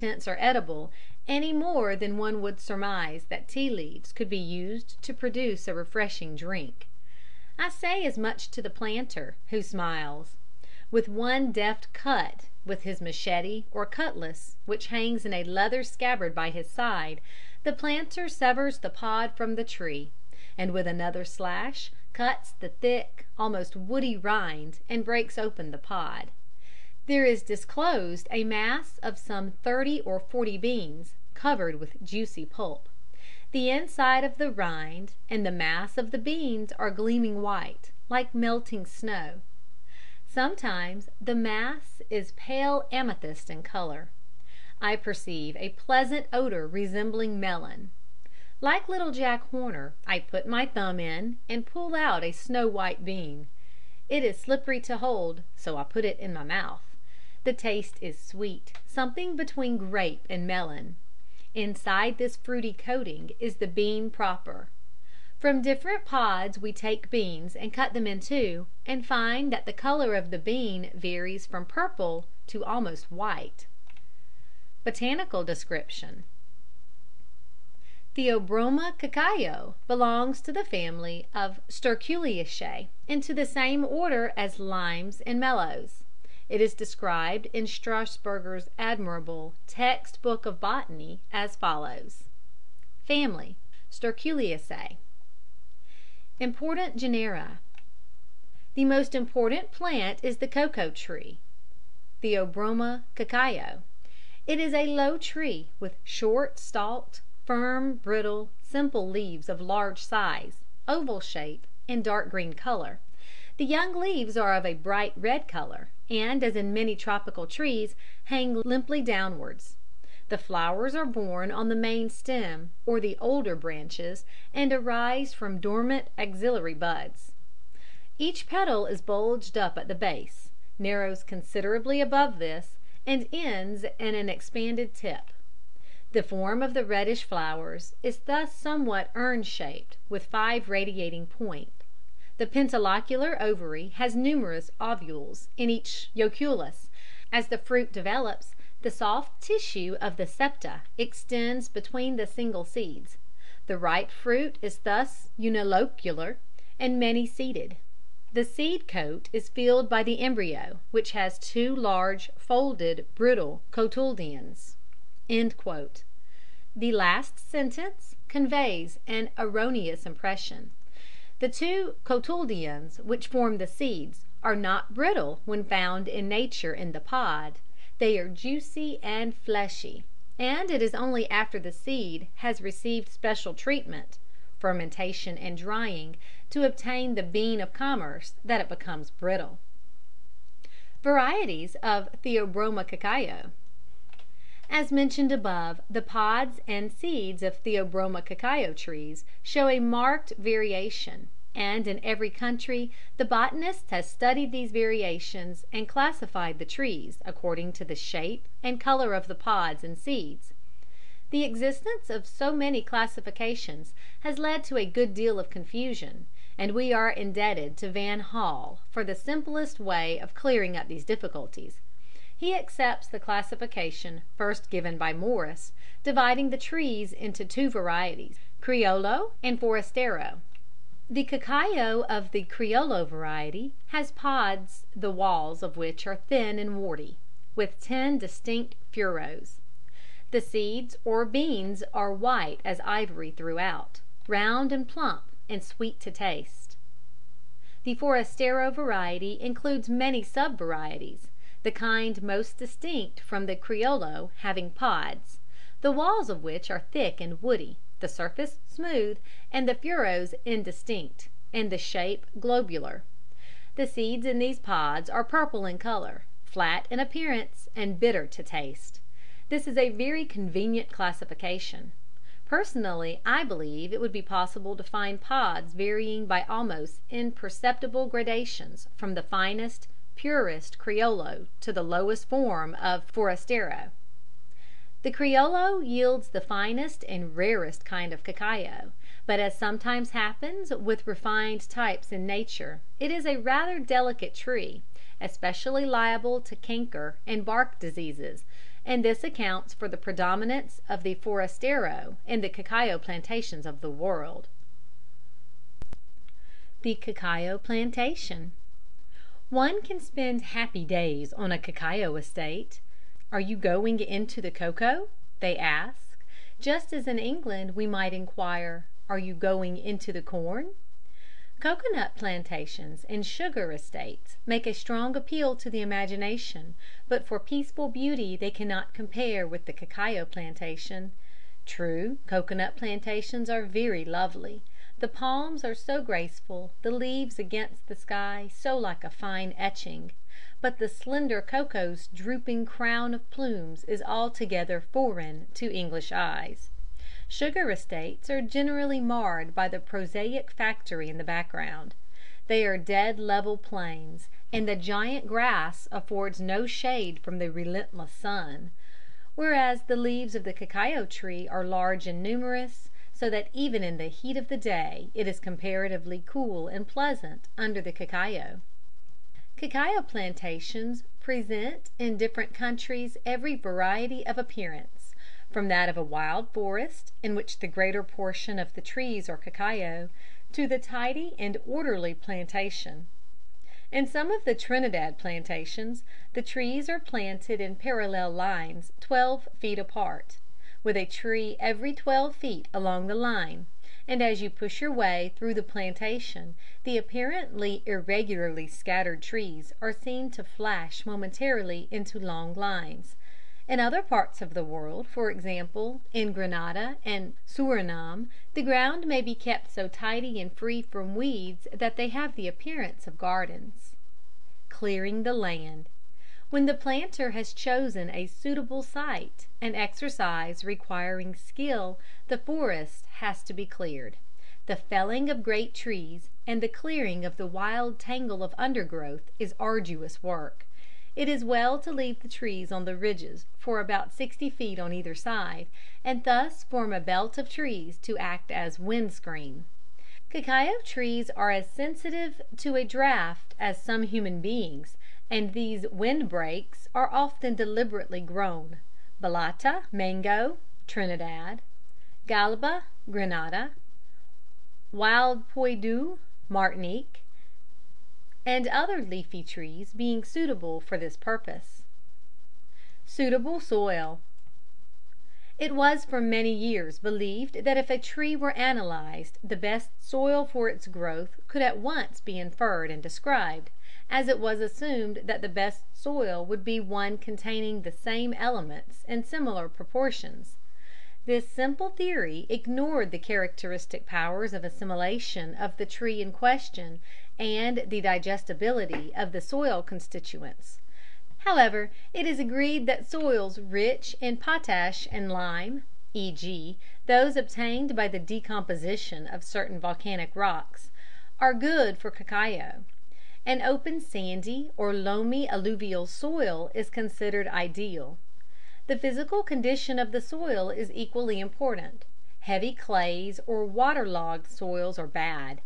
contents are edible, any more than one would surmise that tea leaves could be used to produce a refreshing drink. I say as much to the planter, who smiles. With one deft cut with his machete or cutlass, which hangs in a leather scabbard by his side, the planter severs the pod from the tree, and with another slash cuts the thick, almost woody rind and breaks open the pod. There is disclosed a mass of some 30 or 40 beans, covered with juicy pulp. The inside of the rind and the mass of the beans are gleaming white, like melting snow. Sometimes the mass is pale amethyst in color. I perceive a pleasant odor resembling melon. Like little Jack Horner, I put my thumb in and pull out a snow white bean. It is slippery to hold, so I put it in my mouth. The taste is sweet, something between grape and melon. Inside this fruity coating is the bean proper. From different pods we take beans and cut them in two, and find that the color of the bean varies from purple to almost white. Botanical description: Theobroma cacao belongs to the family of Sterculiaceae, and to the same order as limes and mallows. It is described in Strasburger's admirable Text Book of Botany as follows: Family: Sterculiaceae. Important genera: The most important plant is the cocoa tree, Theobroma cacao. It is a low tree with short stalked, firm, brittle, simple leaves of large size, oval shape, and dark green color. The young leaves are of a bright red color, and, as in many tropical trees, hang limply downwards. The flowers are borne on the main stem, or the older branches, and arise from dormant axillary buds. Each petal is bulged up at the base, narrows considerably above this, and ends in an expanded tip. The form of the reddish flowers is thus somewhat urn-shaped, with 5 radiating points. The pentalocular ovary has numerous ovules in each loculus. As the fruit develops, the soft tissue of the septa extends between the single seeds. The ripe fruit is thus unilocular and many-seeded. The seed coat is filled by the embryo, which has 2 large, folded, brittle cotyledons." The last sentence conveys an erroneous impression. The 2 cotyledons which form the seeds are not brittle when found in nature in the pod. They are juicy and fleshy, and it is only after the seed has received special treatment, fermentation and drying, to obtain the bean of commerce, that it becomes brittle. Varieties of Theobroma cacao. As mentioned above, the pods and seeds of Theobroma cacao trees show a marked variation, and in every country the botanist has studied these variations and classified the trees according to the shape and color of the pods and seeds. The existence of so many classifications has led to a good deal of confusion, and we are indebted to Van Hall for the simplest way of clearing up these difficulties. He accepts the classification first given by Morris, dividing the trees into 2 varieties, Criollo and Forastero. The cacao of the Criollo variety has pods the walls of which are thin and warty, with 10 distinct furrows. The seeds or beans are white as ivory throughout, round and plump, and sweet to taste. The Forastero variety includes many sub-varieties, the kind most distinct from the Criollo having pods, the walls of which are thick and woody, the surface smooth, and the furrows indistinct, and the shape globular. The seeds in these pods are purple in color, flat in appearance, and bitter to taste. This is a very convenient classification. Personally, I believe it would be possible to find pods varying by almost imperceptible gradations from the finest, purest Criollo to the lowest form of Forastero. The Criollo yields the finest and rarest kind of cacao, but as sometimes happens with refined types in nature, it is a rather delicate tree, especially liable to canker and bark diseases, and this accounts for the predominance of the forastero in the cacao plantations of the world. The cacao plantation. One can spend happy days on a cacao estate. "Are you going into the cocoa?" they ask, just as in England we might inquire, "Are you going into the corn?" Coconut plantations and sugar estates make a strong appeal to the imagination, but for peaceful beauty they cannot compare with the cacao plantation. True, coconut plantations are very lovely. The palms are so graceful, the leaves against the sky so like a fine etching. But the slender cocoa's drooping crown of plumes is altogether foreign to English eyes. Sugar estates are generally marred by the prosaic factory in the background. They are dead level plains, and the giant grass affords no shade from the relentless sun; whereas the leaves of the cacao tree are large and numerous, so that even in the heat of the day it is comparatively cool and pleasant under the cacao. Cacao plantations present in different countries every variety of appearance, from that of a wild forest, in which the greater portion of the trees are cacao, to the tidy and orderly plantation. In some of the Trinidad plantations the trees are planted in parallel lines 12 feet apart, with a tree every 12 feet along the line, and as you push your way through the plantation the apparently irregularly scattered trees are seen to flash momentarily into long lines. In other parts of the world, for example, in Grenada and Surinam, the ground may be kept so tidy and free from weeds that they have the appearance of gardens. Clearing the land. When the planter has chosen a suitable site, an exercise requiring skill, the forest has to be cleared. The felling of great trees and the clearing of the wild tangle of undergrowth is arduous work. It is well to leave the trees on the ridges for about 60 feet on either side, and thus form a belt of trees to act as wind screen. Cacao trees are as sensitive to a draught as some human beings, and these windbreaks are often deliberately grown. Balata, mango, Trinidad; galba, Grenada; wild poidu, Martinique, and other leafy trees being suitable for this purpose. Suitable soil. It was for many years believed that if a tree were analysed the best soil for its growth could at once be inferred and described, as it was assumed that the best soil would be one containing the same elements in similar proportions. This simple theory ignored the characteristic powers of assimilation of the tree in question and the digestibility of the soil constituents. However, it is agreed that soils rich in potash and lime, e.g., those obtained by the decomposition of certain volcanic rocks, are good for cacao. An open sandy or loamy alluvial soil is considered ideal. The physical condition of the soil is equally important. Heavy clays or waterlogged soils are bad.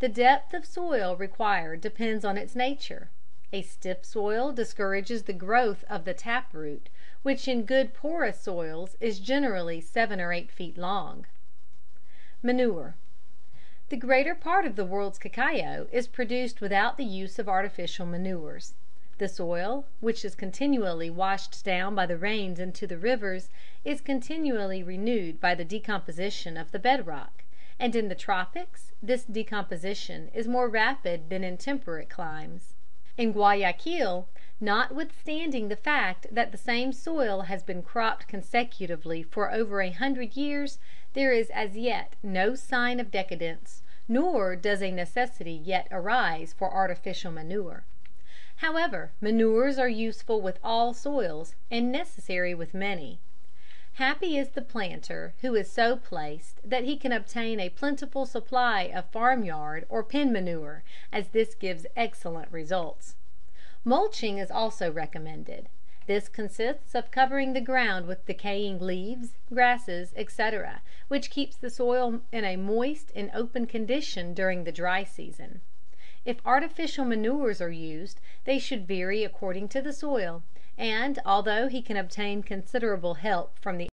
The depth of soil required depends on its nature. A stiff soil discourages the growth of the taproot, which in good porous soils is generally 7 or 8 feet long. Manure. The greater part of the world's cacao is produced without the use of artificial manures. The soil, which is continually washed down by the rains into the rivers, is continually renewed by the decomposition of the bedrock, and in the tropics this decomposition is more rapid than in temperate climes. In Guayaquil, notwithstanding the fact that the same soil has been cropped consecutively for over 100 years, there is as yet no sign of decadence, nor does a necessity yet arise for artificial manure. However, manures are useful with all soils and necessary with many. Happy is the planter who is so placed that he can obtain a plentiful supply of farmyard or pen manure, as this gives excellent results. Mulching is also recommended. This consists of covering the ground with decaying leaves, grasses, etc., which keeps the soil in a moist and open condition during the dry season. If artificial manures are used, they should vary according to the soil, and although he can obtain considerable help from the